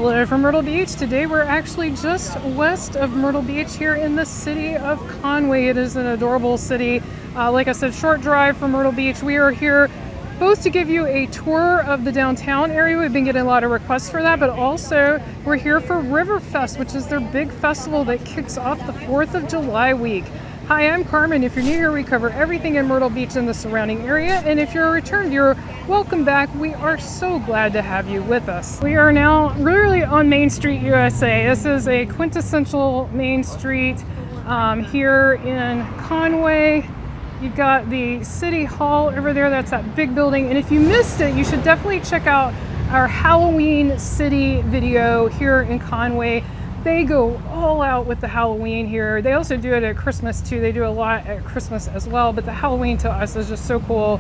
Hello from Myrtle Beach. Today we're actually just west of Myrtle Beach here in the city of Conway. It is an adorable city. Like I said, short drive from Myrtle Beach. We are here both to give you a tour of the downtown area. We've been getting a lot of requests for that, but also we're here for Riverfest, which is their big festival that kicks off the 4th of July week. Hi, I'm Carmen. If you're new here, we cover everything in Myrtle Beach and the surrounding area. And if you're a return viewer, welcome back. We are so glad to have you with us. We are now really on Main Street, USA. This is a quintessential Main Street here in Conway. You've got the City Hall over there. That's that big building. And if you missed it, you should definitely check out our Halloween City video here in Conway. They go all out with the Halloween here. They also do it at Christmas too. They do a lot at Christmas as well, but the Halloween to us is just so cool.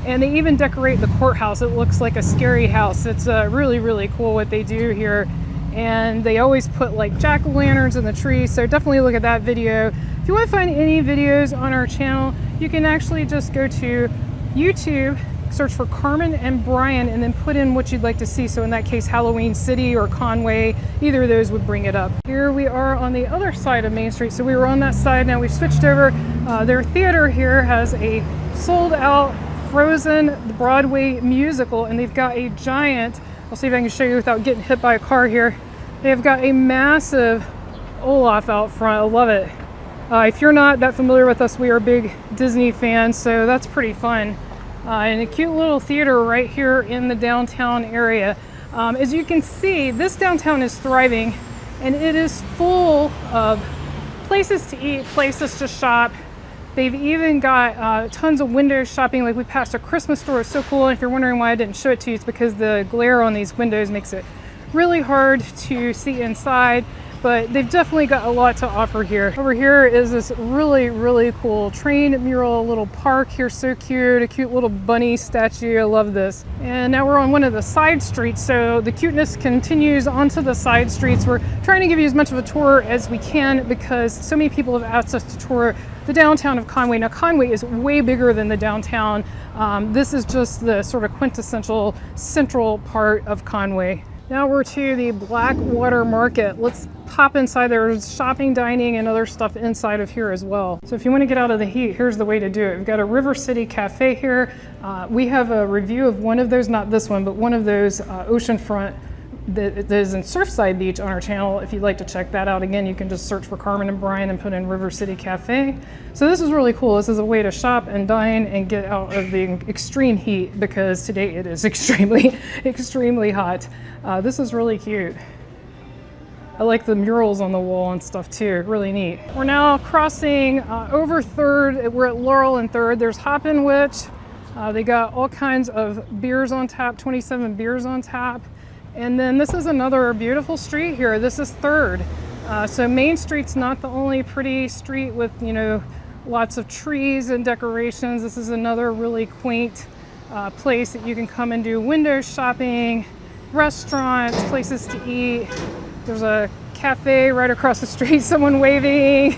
And they even decorate the courthouse. It looks like a scary house. It's really, really cool what they do here. And they always put like jack-o'-lanterns in the trees, so definitely look at that video. If you want to find any videos on our channel, you can actually just go to YouTube, search for Carmen and Brian, and then put in what you'd like to see. So in that case, Halloween City or Conway, either of those would bring it up. Here we are on the other side of Main Street. So we were on that side, now we've switched over. Their theater here has a sold out Frozen Broadway musical, and they've got a giant, I'll see if I can show you without getting hit by a car here. They've got a massive Olaf out front. I love it. If you're not that familiar with us, we are big Disney fans, so that's pretty fun. And a cute little theater right here in the downtown area. As you can see, this downtown is thriving, and it is full of places to eat, places to shop. They've even got tons of window shopping. Like we passed a Christmas store, it's so cool. And if you're wondering why I didn't show it to you, it's because the glare on these windows makes it really hard to see inside. But they've definitely got a lot to offer here. Over here is this really, really cool train mural little park here. So cute, a cute little bunny statue. I love this. And now we're on one of the side streets, so the cuteness continues onto the side streets. We're trying to give you as much of a tour as we can because so many people have asked us to tour the downtown of Conway. Now Conway is way bigger than the downtown. This is just the sort of quintessential central part of Conway. Now we're to the Blackwater Market. Let's pop inside. There's shopping, dining, and other stuff inside of here as well. So if you want to get out of the heat, here's the way to do it. We've got a River City Cafe here. We have a review of one of those, not this one, but one of those oceanfront that is in Surfside Beach on our channel. If you'd like to check that out, again, you can just search for Carmen and Brian and put in River City Cafe. So this is really cool. This is a way to shop and dine and get out of the extreme heat because today it is extremely, extremely hot. This is really cute. I like the murals on the wall and stuff too, really neat. We're now crossing over 3rd. We're at Laurel and 3rd. There's Hoppin' Witch. They got all kinds of beers on tap, 27 beers on tap. And then this is another beautiful street here. This is 3rd. So Main Street's not the only pretty street with, you know, lots of trees and decorations. This is another really quaint place that you can come and do window shopping, restaurants, places to eat. There's a cafe right across the street, someone waving.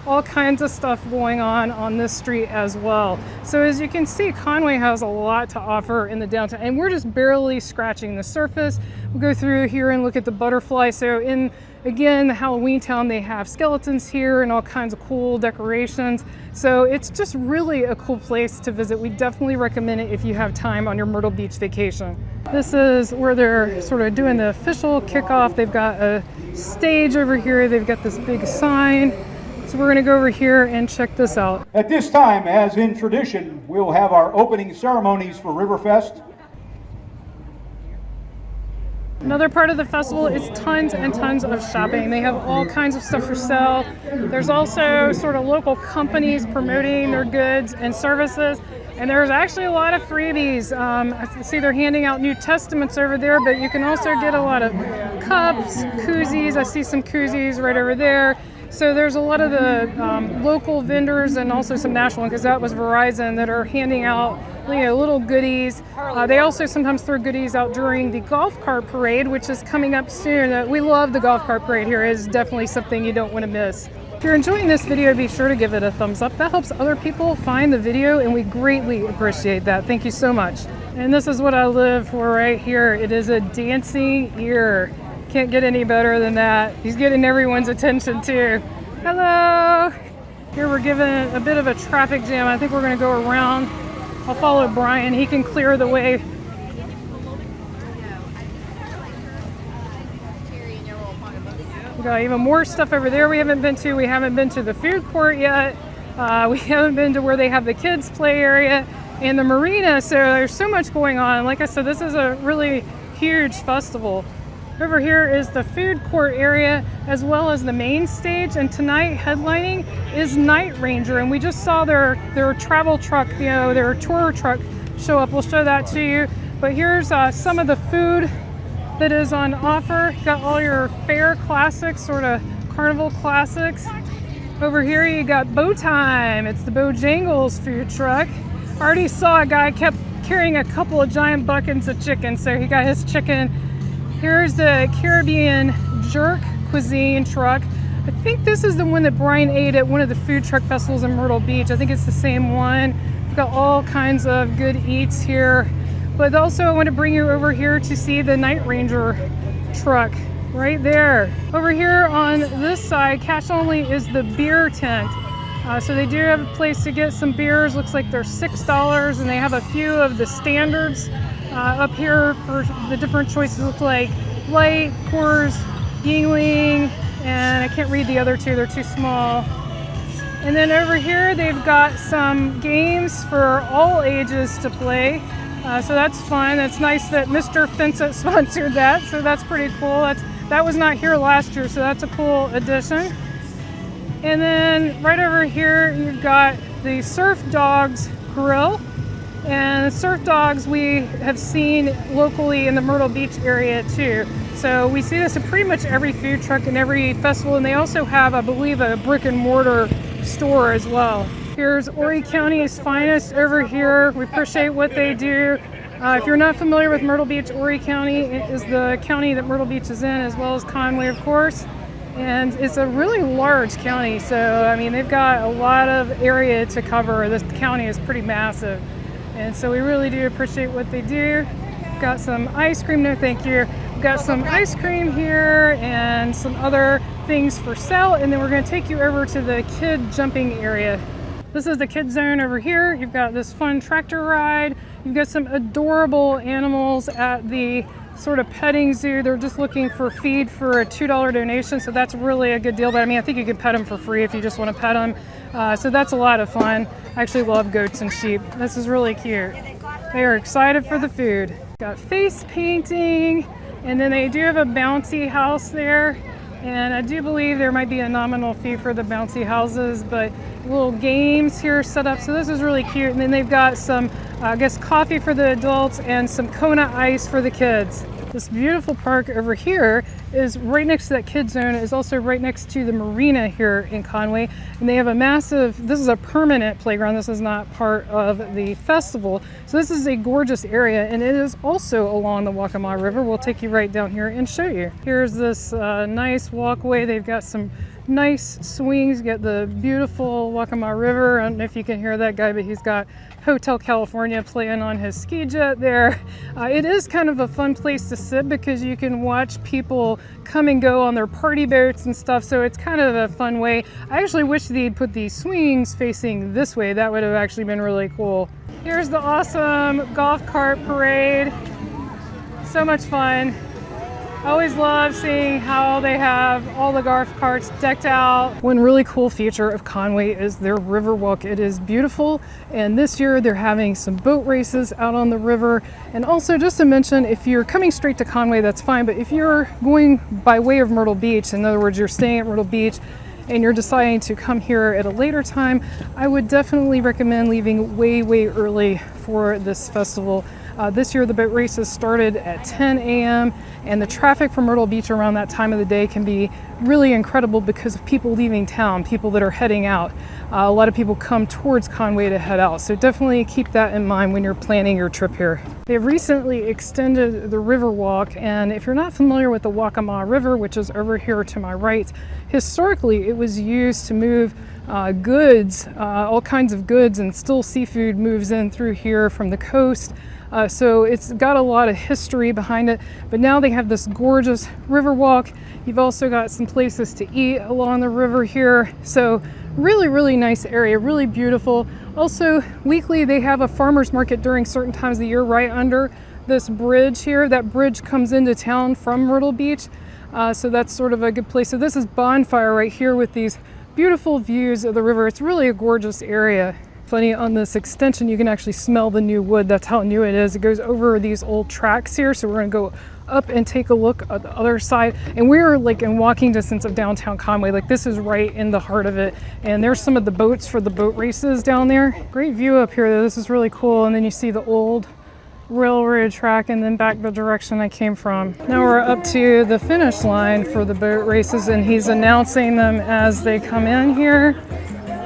All kinds of stuff going on this street as well. So as you can see, Conway has a lot to offer in the downtown, and we're just barely scratching the surface. We'll go through here and look at the butterfly. So in, again, the Halloween town, they have skeletons here and all kinds of cool decorations. So it's just really a cool place to visit. We definitely recommend it if you have time on your Myrtle Beach vacation. This is where they're sort of doing the official kickoff. They've got a stage over here. They've got this big sign. So we're going to go over here and check this out. At this time, as in tradition, we'll have our opening ceremonies for Riverfest. Another part of the festival is tons and tons of shopping. They have all kinds of stuff for sale. There's also sort of local companies promoting their goods and services. And there's actually a lot of freebies. I see they're handing out New Testaments over there, but you can also get a lot of cups, koozies. I see some koozies right over there. So there's a lot of the local vendors and also some national ones, because that was Verizon, that are handing out, you know, little goodies. They also sometimes throw goodies out during the golf cart parade, which is coming up soon. We love the golf cart parade here. It is definitely something you don't want to miss. If you're enjoying this video, be sure to give it a thumbs up. That helps other people find the video, and we greatly appreciate that. Thank you so much. And this is what I live for right here. It is a dancing ear. Can't get any better than that. He's getting everyone's attention too. Hello! Here we're given a bit of a traffic jam. I think we're gonna go around. I'll follow Brian. He can clear the way. We got even more stuff over there we haven't been to. We haven't been to the food court yet. We haven't been to where they have the kids play area and the marina. So there's so much going on. Like I said, this is a really huge festival. Over here is the food court area as well as the main stage. And tonight headlining is Night Ranger. And we just saw their travel truck, their tour truck show up. We'll show that to you. But here's some of the food that is on offer. Got all your fair classics, sort of carnival classics. Over here you got Bow Time. It's the Bojangles food truck. I already saw a guy kept carrying a couple of giant buckets of chicken, so he got his chicken. Here's the Caribbean Jerk Cuisine truck. I think this is the one that Brian ate at one of the food truck festivals in Myrtle Beach. I think it's the same one. We've got all kinds of good eats here. But also I want to bring you over here to see the Night Ranger truck right there. Over here on this side, cash only, is the beer tent. So they do have a place to get some beers. Looks like they're $6, and they have a few of the standards up here for the different choices. Look like Light, Coors, Yingling, and I can't read the other two, they're too small. And then over here they've got some games for all ages to play. So that's fun. It's nice that Mr. Fences sponsored that, so that's pretty cool. That was not here last year, so that's a cool addition. And then right over here you've got the Surf Dogs Grill. And the Surf Dogs we have seen locally in the Myrtle Beach area too. So we see this at pretty much every food truck and every festival, and they also have, I believe, a brick and mortar store as well. Here's Horry County's finest over here. We appreciate what they do. If you're not familiar with Myrtle Beach, Horry County is the county that Myrtle Beach is in, as well as Conway, of course. And it's a really large county, so I mean, they've got a lot of area to cover. This county is pretty massive. And so we really do appreciate what they do. Got some ice cream, no thank you. We've got some ice cream here and some other things for sale. And then we're gonna take you over to the kid jumping area. This is the kid zone over here. You've got this fun tractor ride. You've got some adorable animals at the sort of petting zoo. They're just looking for feed for a $2 donation, so that's really a good deal. But I mean, I think you can pet them for free if you just want to pet them. So that's a lot of fun. I actually love goats and sheep. This is really cute. They are excited for the food. Got face painting, and then they do have a bouncy house there. And I do believe there might be a nominal fee for the bouncy houses, but little games here set up. So this is really cute. And then they've got some, I guess, coffee for the adults and some Kona ice for the kids. This beautiful park over here is right next to that kid zone. Is also right next to the marina here in Conway. And they have a massive, this is a permanent playground. This is not part of the festival. So this is a gorgeous area, and it is also along the Waccamaw River. We'll take you right down here and show you. Here's this nice walkway. They've got some nice swings. You got the beautiful Waccamaw River. I don't know if you can hear that guy, but he's got Hotel California playing on his ski jet there. It is kind of a fun place to sit because you can watch people come and go on their party boats and stuff, so it's kind of a fun way. I actually wish they'd put these swings facing this way. That would have actually been really cool. Here's the awesome golf cart parade. So much fun. I always love seeing how they have all the golf carts decked out. One really cool feature of Conway is their Riverwalk. It is beautiful, and this year they're having some boat races out on the river. And also, just to mention, if you're coming straight to Conway, that's fine, but if you're going by way of Myrtle Beach, in other words, you're staying at Myrtle Beach and you're deciding to come here at a later time, I would definitely recommend leaving way, way early for this festival. This year the boat races started at 10 a.m. and the traffic from Myrtle Beach around that time of the day can be really incredible because of people leaving town, people that are heading out. A lot of people come towards Conway to head out, so definitely keep that in mind when you're planning your trip here. They've recently extended the Riverwalk, and if you're not familiar with the Waccamaw River, which is over here to my right, historically it was used to move goods, all kinds of goods, and still seafood moves in through here from the coast. So it's got a lot of history behind it. But now they have this gorgeous Riverwalk. You've also got some places to eat along the river here. So really, really nice area, really beautiful. Also, weekly they have a farmer's market during certain times of the year right under this bridge here. That bridge comes into town from Myrtle Beach. So that's sort of a good place. So this is Bonfire right here with these beautiful views of the river. It's really a gorgeous area. Funny, on this extension you can actually smell the new wood. That's how new it is. It goes over these old tracks here. So we're gonna go up and take a look at the other side. And we're like in walking distance of downtown Conway. Like this is right in the heart of it. And there's some of the boats for the boat races down there. Great view up here though. This is really cool. And then you see the old railroad track and then back the direction I came from. Now we're up to the finish line for the boat races and he's announcing them as they come in here.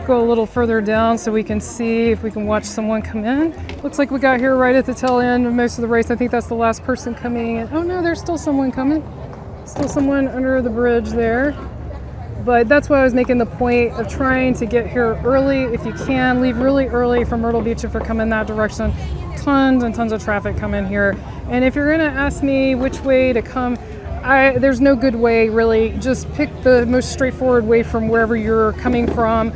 Go a little further down so we can see if we can watch someone come in. Looks like we got here right at the tail end of most of the race. I think that's the last person coming in. Oh no, there's still someone coming. Still someone under the bridge there. But that's why I was making the point of trying to get here early if you can. Leave really early from Myrtle Beach if you're coming that direction. Tons and tons of traffic come in here. And if you're gonna ask me which way to come, there's no good way really. Just pick the most straightforward way from wherever you're coming from.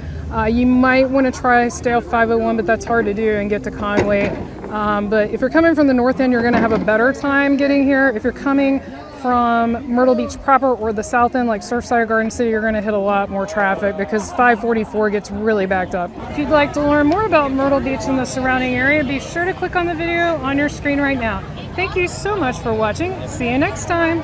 You might want to try stay off 501, but that's hard to do and get to Conway. But if you're coming from the north end, you're going to have a better time getting here. If you're coming from Myrtle Beach proper or the south end, like Surfside or Garden City, you're going to hit a lot more traffic because 544 gets really backed up. If you'd like to learn more about Myrtle Beach and the surrounding area, be sure to click on the video on your screen right now. Thank you so much for watching. See you next time.